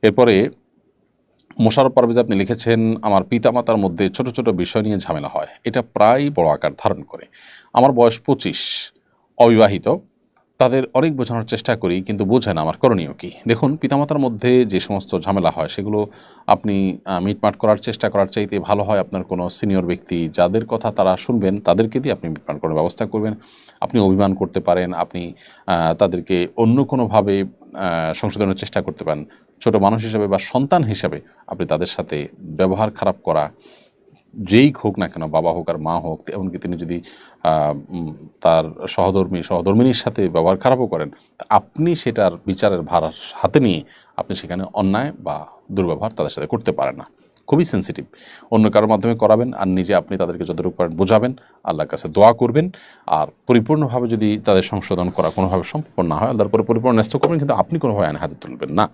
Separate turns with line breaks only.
এরপরে মোশাররফ পারভেজ আপনি লিখেছেন, আমার পিতামাতার মধ্যে ছোট ছোট বিষয় নিয়ে ঝামেলা হয়, এটা প্রায় বড় আকার ধারণ করে। আমার বয়স 25, অবিবাহিত, তাদের অনেক বোঝানোর চেষ্টা করি কিন্তু বোঝে না আমার করণীয় কী। দেখুন, পিতামাতার মধ্যে যে সমস্ত ঝামেলা হয় সেগুলো আপনি মিটমাট করার চেষ্টা করার চাইতে ভালো হয় আপনার কোনো সিনিয়র ব্যক্তি যাদের কথা তারা শুনবেন তাদেরকে দিয়ে আপনি মিটমাট করার ব্যবস্থা করবেন। আপনি অভিমান করতে পারেন, আপনি তাদেরকে অন্য কোনোভাবে সংশোধনের চেষ্টা করতে পারেন। ছোট মানুষ হিসাবে বা সন্তান হিসাবে আপনি তাদের সাথে ব্যবহার খারাপ করা, যেই হোক না কেন, বাবা হোক আর মা হোক, এমনকি তিনি যদি তার সহধর্মিনীর সাথে ব্যবহার খারাপও করেন, তা আপনি সেটার বিচারের ভার হাতে নিয়ে আপনি সেখানে অন্যায় বা দুর্ব্যবহার তাদের সাথে করতে পারেন না। খুবই সেন্সিটিভ। অন্য কারোর মাধ্যমে করাবেন আর নিজে আপনি তাদেরকে যতটুকু পারেন বোঝাবেন, আল্লাহর কাছে দোয়া করবেন। আর পরিপূর্ণভাবে যদি তাদের সংশোধন করা কোনোভাবে সম্ভব না হয়, আল্লাহর পরে পরিপূর্ণ ন্যস্ত করবেন, কিন্তু আপনি কোনোভাবে আইন হাতে তুলবেন না।